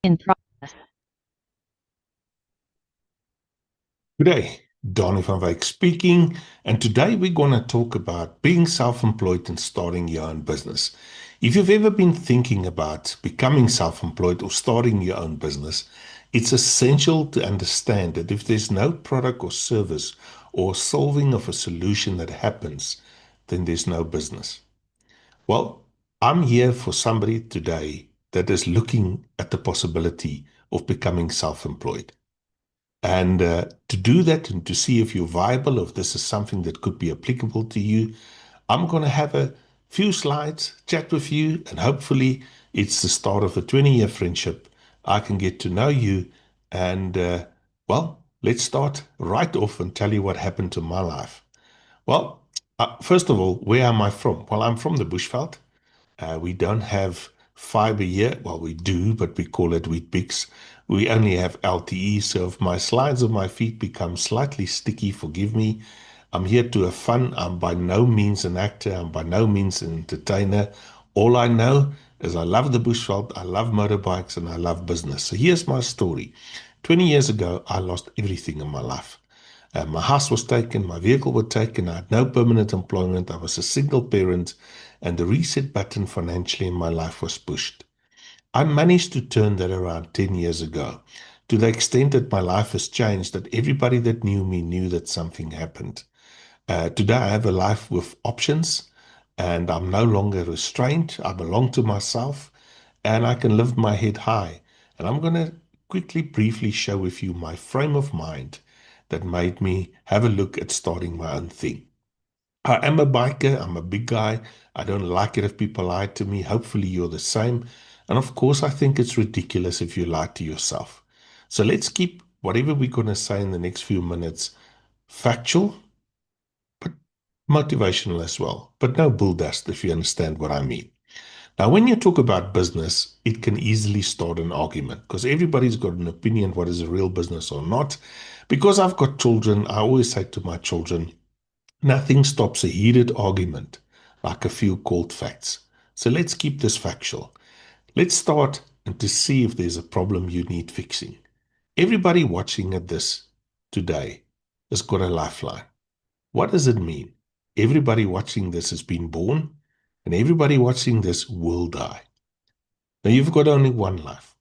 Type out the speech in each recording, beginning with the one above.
In progress. Good day, Danie van Wyk speaking, and today we're going to talk about being self-employed and starting your own business. If you've ever been thinking about becoming self-employed or starting your own business, it's essential to understand that if there's no product or service or solving of a solution that happens, then there's no business. Well, I'm here for somebody today that is looking at the possibility of becoming self-employed. And to do that and to see if you're viable, if this is something that could be applicable to you, I'm going to have a few slides, chat with you, and hopefully it's the start of a 20-year friendship. I can get to know you. And well, let's start right off and tell you what happened to my life. Well, first of all, where am I from? Well, I'm from the Bushveld. We don't have fiber here. Well, we do, but we call it wheat pix. We only have LTE, so if my slides of my feet become slightly sticky, forgive me. I'm here to have fun. I'm by no means an actor. I'm by no means an entertainer. All I know is I love the bushveld, I love motorbikes, and I love business. So here's my story. 20 years ago, I lost everything in my life. My house was taken, my vehicle was taken, I had no permanent employment, I was a single parent, and the reset button financially in my life was pushed. I managed to turn that around 10 years ago to the extent that my life has changed, that everybody that knew me knew that something happened. Today, I have a life with options, and I'm no longer restrained. I belong to myself, and I can lift my head high. And I'm going to quickly, briefly share with you my frame of mind that made me have a look at starting my own thing. I am a biker. I'm a big guy. I don't like it if people lie to me. Hopefully, you're the same. And of course, I think it's ridiculous if you lie to yourself. So let's keep whatever we're going to say in the next few minutes factual, but motivational as well. But no bull dust, if you understand what I mean. Now, when you talk about business, it can easily start an argument because everybody's got an opinion what is a real business or not. Because I've got children, I always say to my children, nothing stops a heated argument like a few cold facts. So let's keep this factual. Let's start and to see if there's a problem you need fixing. Everybody watching at this today has got a lifeline. What does it mean? Everybody watching this has been born, and everybody watching this will die. Now, you've got only one life.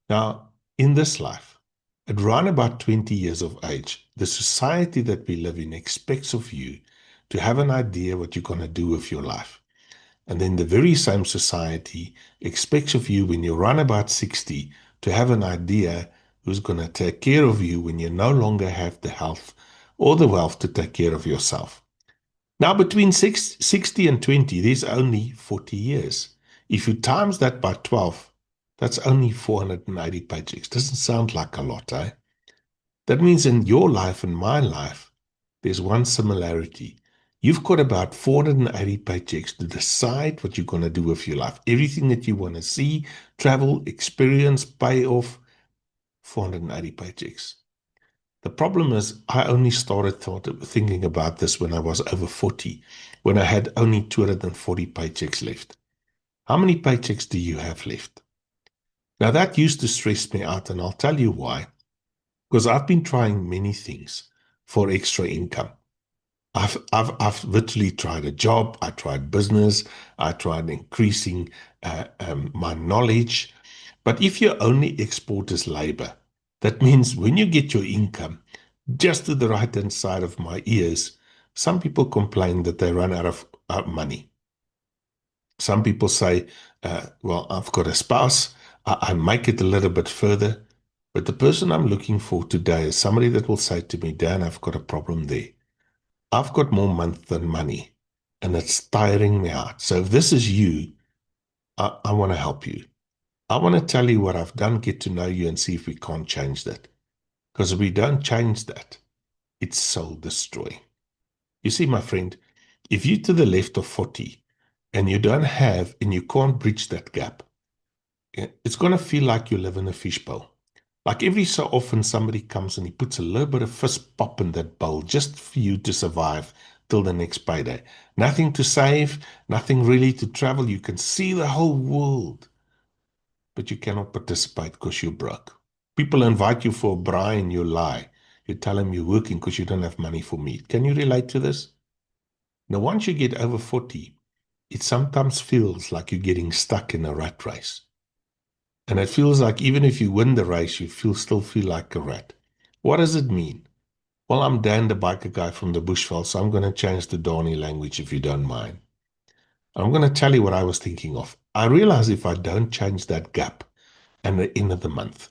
Now, in this life, at around about 20 years of age, the society that we live in expects of you to have an idea what you're going to do with your life. And then the very same society expects of you when you're around about 60 to have an idea who's going to take care of you when you no longer have the health or the wealth to take care of yourself. Now, between 60 and 20, there's only 40 years. If you times that by 12, that's only 480 paychecks. Doesn't sound like a lot, eh? That means in your life and my life, there's one similarity. You've got about 480 paychecks to decide what you're going to do with your life. Everything that you want to see, travel, experience, pay off, 480 paychecks. The problem is, I only started thinking about this when I was over 40, when I had only 240 paychecks left. How many paychecks do you have left? Now, that used to stress me out, and I'll tell you why. Because I've been trying many things for extra income. I've literally tried a job, I tried business, I tried increasing my knowledge. But if you only export as labor, that means when you get your income, just to the right hand side of my ears, some people complain that they run out of money. Some people say, well, I've got a spouse, I make it a little bit further. But the person I'm looking for today is somebody that will say to me, Dan, I've got a problem there. I've got more month than money, and it's tiring me out. So if this is you, I want to help you. I want to tell you what I've done, get to know you, and see if we can't change that. Because if we don't change that, it's soul destroying. You see, my friend, if you're to the left of 40 and you don't have and you can't bridge that gap, it's going to feel like you live in a fishbowl. Like every so often, somebody comes and he puts a little bit of fist pop in that bowl just for you to survive till the next payday. Nothing to save, nothing really to travel. You can see the whole world, but you cannot participate because you're broke. People invite you for a braai and you lie. You tell them you're working because you don't have money for meat. Can you relate to this? Now, once you get over 40, it sometimes feels like you're getting stuck in a rat race. And it feels like even if you win the race, you still feel like a rat. What does it mean? Well, I'm Dan, the biker guy from the Bushveld, so I'm going to change the Danie language if you don't mind. I'm going to tell you what I was thinking of. I realize if I don't change that gap at the end of the month,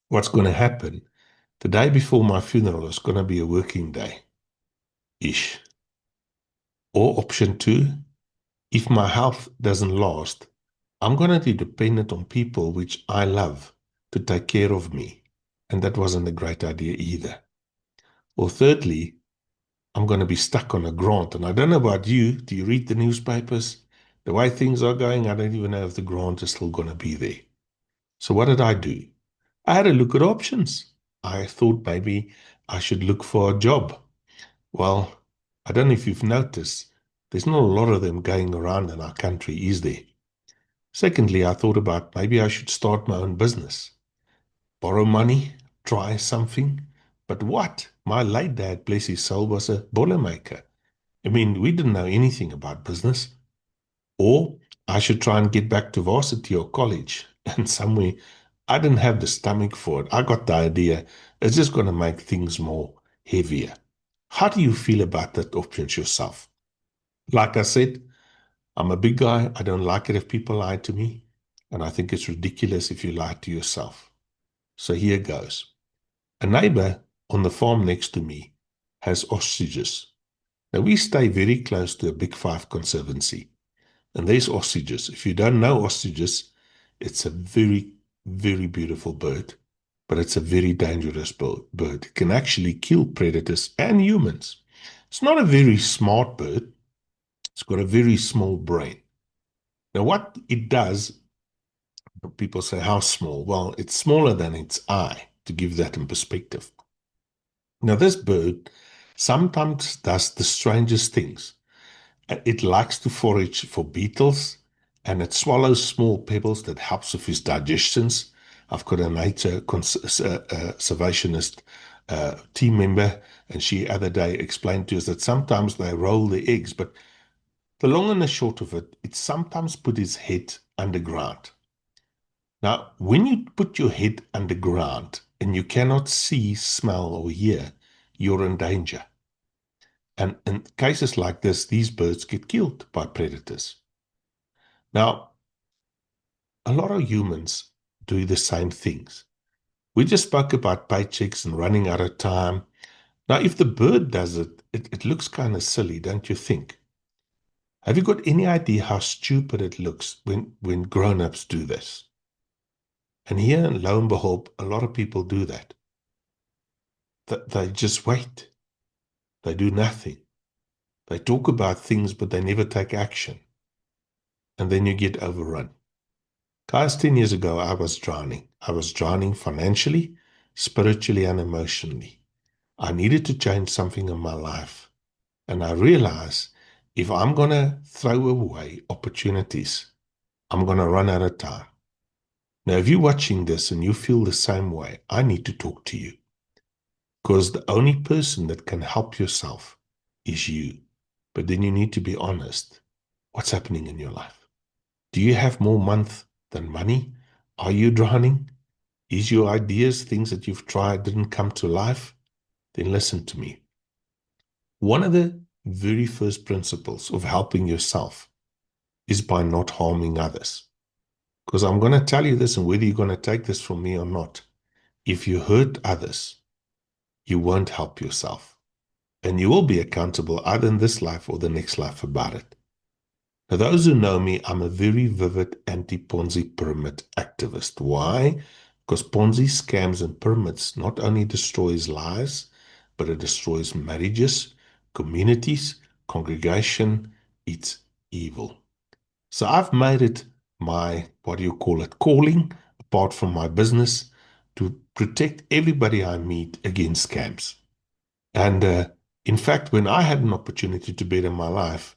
what's going to happen? The day before my funeral is going to be a working day-ish. Or option two, if my health doesn't last, I'm going to be dependent on people which I love to take care of me. And that wasn't a great idea either. Or thirdly, I'm going to be stuck on a grant. And I don't know about you. Do you read the newspapers? The way things are going, I don't even know if the grant is still going to be there. So what did I do? I had a look at options. I thought maybe I should look for a job. Well, I don't know if you've noticed, there's not a lot of them going around in our country, is there? Secondly, I thought about maybe I should start my own business, borrow money, try something. But what? My late dad, bless his soul, was a boilermaker. I mean, we didn't know anything about business. Or I should try and get back to varsity or college. And somewhere, I didn't have the stomach for it. I got the idea. It's just going to make things more heavier. How do you feel about that options yourself? Like I said, I'm a big guy. I don't like it if people lie to me. And I think it's ridiculous if you lie to yourself. So here goes. A neighbor on the farm next to me has ostriches. Now we stay very close to a big five conservancy. And there's ostriches. If you don't know ostriches, it's a very, very beautiful bird, but it's a very dangerous bird. It can actually kill predators and humans. It's not a very smart bird. It's got a very small brain. Now, what it does, people say, how small? Well, it's smaller than its eye, to give that in perspective. Now, this bird sometimes does the strangest things. It likes to forage for beetles and it swallows small pebbles that helps with his digestions. I've got a nature conservationist team member, and she other day explained to us that sometimes they roll the eggs, but the long and the short of it, it sometimes put his head underground. Now, when you put your head underground and you cannot see, smell, or hear, you're in danger. And in cases like this, these birds get killed by predators. Now, a lot of humans do the same things. We just spoke about paychecks and running out of time. Now, if the bird does it, it looks kind of silly, don't you think? Have you got any idea how stupid it looks when grown-ups do this? And here, lo and behold, a lot of people do that. They just wait. They do nothing. They talk about things, but they never take action. And then you get overrun. Guys, 10 years ago, I was drowning. I was drowning financially, spiritually, and emotionally. I needed to change something in my life. And I realized if I'm going to throw away opportunities, I'm going to run out of time. Now, if you're watching this and you feel the same way, I need to talk to you. Because the only person that can help yourself is you. But then you need to be honest. What's happening in your life? Do you have more month than money? Are you drowning? Is your ideas, things that you've tried, didn't come to life? Then listen to me. One of the very first principles of helping yourself is by not harming others. Because I'm going to tell you this, and whether you're going to take this from me or not, if you hurt others, you won't help yourself. And you will be accountable either in this life or the next life about it. Now, those who know me, I'm a very vivid anti-Ponzi pyramid activist. Why? Because Ponzi scams and pyramids not only destroys lives, but it destroys marriages, communities, congregation. It's evil. So I've made it my, what do you call it, calling, apart from my business, to protect everybody I meet against scams. And in fact, when I had an opportunity to better my life,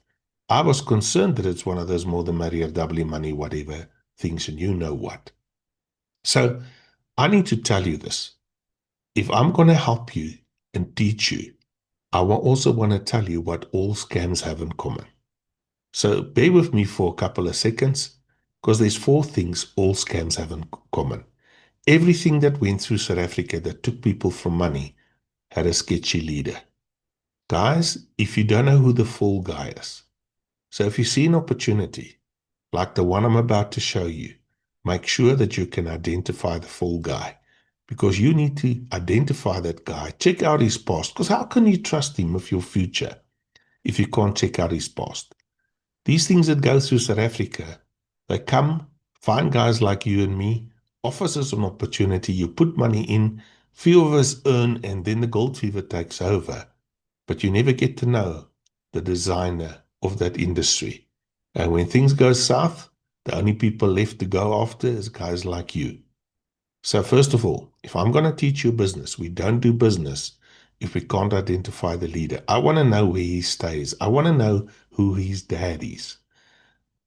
I was concerned that it's one of those more than Maria doubly money, whatever things, and you know what. So I need to tell you this. If I'm going to help you and teach you, I will also want to tell you what all scams have in common. So bear with me for a couple of seconds because there's four things all scams have in common. Everything that went through South Africa that took people from money had a sketchy leader. Guys, if you don't know who the fall guy is, so if you see an opportunity like the one I'm about to show you, make sure that you can identify the fall guy because you need to identify that guy. Check out his past because how can you trust him with your future if you can't check out his past? These things that go through South Africa, they come, find guys like you and me, offers us an opportunity, you put money in, few of us earn, and then the gold fever takes over. But you never get to know the designer of that industry. And when things go south, the only people left to go after is guys like you. So first of all, if I'm going to teach you business, we don't do business if we can't identify the leader. I want to know where he stays. I want to know who his dad is.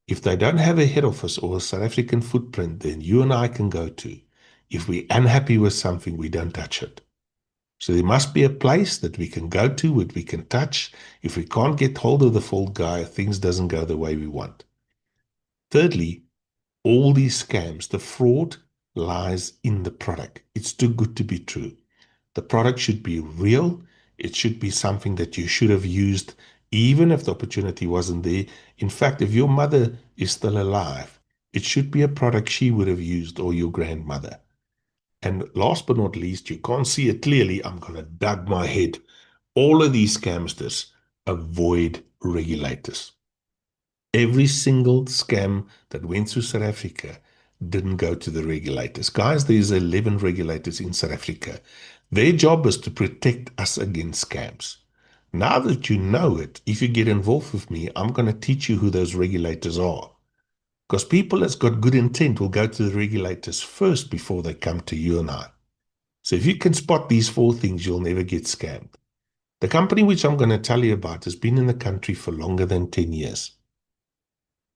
If they don't have a head office or a South African footprint, then you and I can go to. If we're unhappy with something, we don't touch it. So there must be a place that we can go to, that we can touch. If we can't get hold of the fault guy, things doesn't go the way we want. Thirdly, all these scams, the fraud lies in the product. It's too good to be true. The product should be real. It should be something that you should have used even if the opportunity wasn't there. In fact, if your mother is still alive, it should be a product she would have used or your grandmother. And last but not least, you can't see it clearly. I'm going to dug my head. All of these scamsters avoid regulators. Every single scam that went through South Africa didn't go to the regulators. Guys, there's 11 regulators in South Africa. Their job is to protect us against scams. Now that you know it, if you get involved with me, I'm going to teach you who those regulators are. Because people that's got good intent will go to the regulators first before they come to you and I. So if you can spot these four things, you'll never get scammed. The company which I'm going to tell you about has been in the country for longer than 10 years.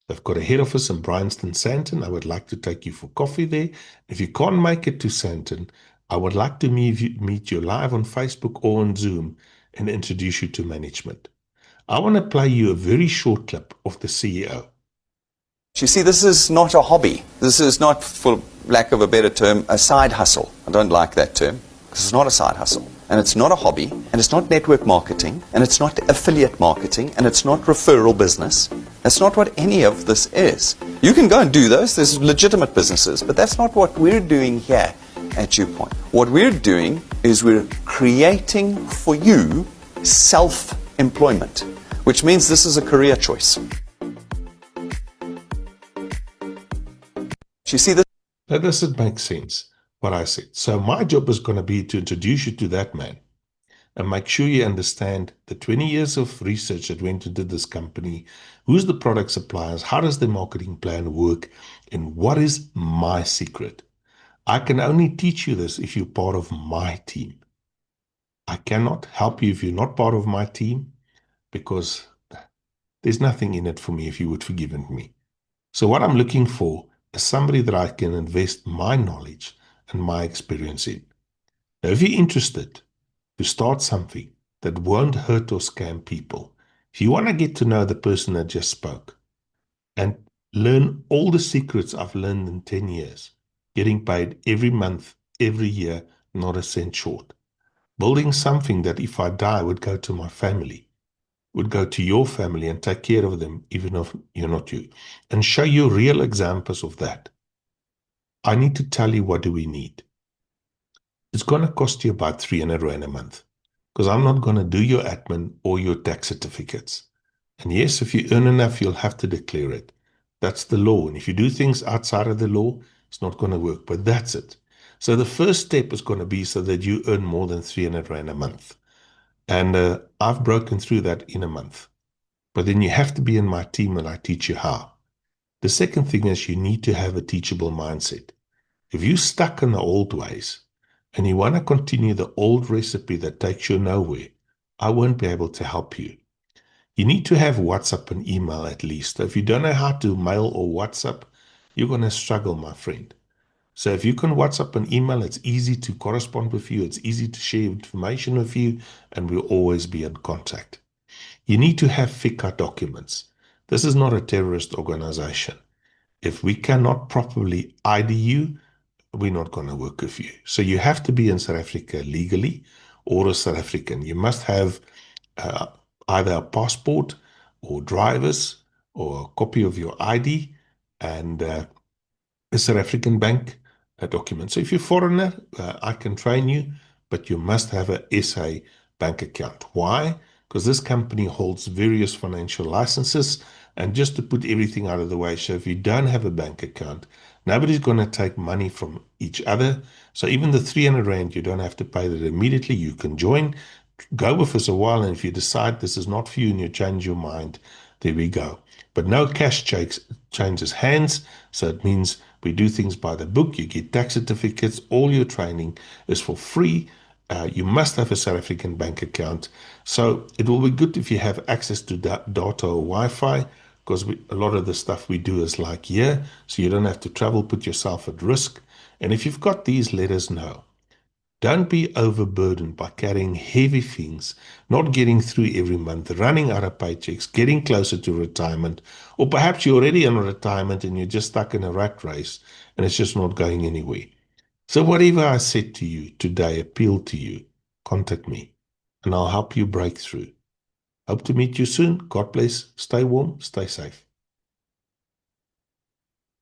They've got a head office in Bryanston, Sandton. I would like to take you for coffee there. If you can't make it to Sandton, I would like to meet you live on Facebook or on Zoom and introduce you to management. I want to play you a very short clip of the CEO. You see, this is not a hobby. This is not, for lack of a better term, a side hustle. I don't like that term, because it's not a side hustle. And it's not a hobby, and it's not network marketing, and it's not affiliate marketing, and it's not referral business. That's not what any of this is. You can go and do those. There's legitimate businesses, but that's not what we're doing here at YouPoint. What we're doing is we're creating for you self-employment, which means this is a career choice. You see this? That doesn't make sense, what I said. So my job is going to be to introduce you to that man and make sure you understand the 20 years of research that went into this company, who's the product suppliers, how does the marketing plan work, and what is my secret. I can only teach you this if you're part of my team. I cannot help you if you're not part of my team because there's nothing in it for me if you would forgive me. So what I'm looking for is somebody that I can invest my knowledge and my experience in. Now, if you're interested to start something that won't hurt or scam people, if you want to get to know the person that just spoke and learn all the secrets I've learned in 10 years, getting paid every month, every year, not a cent short, building something that if I die would go to my family, would go to your family and take care of them, even if you're not you, and show you real examples of that. I need to tell you what do we need. It's going to cost you about 300 Rand a month because I'm not going to do your admin or your tax certificates. And yes, if you earn enough, you'll have to declare it. That's the law. And if you do things outside of the law, it's not going to work. But that's it. So the first step is going to be so that you earn more than 300 Rand a month. And I've broken through that in a month. But then you have to be in my team and I teach you how. The second thing is you need to have a teachable mindset. If you're stuck in the old ways and you want to continue the old recipe that takes you nowhere, I won't be able to help you. You need to have WhatsApp and email at least. If you don't know how to mail or WhatsApp, you're going to struggle, my friend. So if you can WhatsApp and email, it's easy to correspond with you. It's easy to share information with you, and we'll always be in contact. You need to have FICA documents. This is not a terrorist organization. If we cannot properly ID you, we're not going to work with you. So you have to be in South Africa legally or a South African. You must have uh, either a passport or driver's or a copy of your ID and a South African bank document. So if you're a foreigner, I can train you, but you must have a SA bank account. Why? Because this company holds various financial licenses. And just to put everything out of the way, so if you don't have a bank account, nobody's going to take money from each other. So even the 300 Rand, you don't have to pay that immediately. You can join, go with us a while, and if you decide this is not for you and you change your mind, there we go. But no cash changes hands, so it means we do things by the book. You get tax certificates. All your training is for free. You must have a South African bank account. So it will be good if you have access to data or Wi-Fi, because a lot of the stuff we do is like here, so you don't have to travel, put yourself at risk. And if you've got these, let us know. Don't be overburdened by carrying heavy things, not getting through every month, running out of paychecks, getting closer to retirement, or perhaps you're already in retirement and you're just stuck in a rat race and it's just not going anywhere. So whatever I said to you today appealed to you, contact me and I'll help you break through. Hope to meet you soon. God bless. Stay warm, stay safe.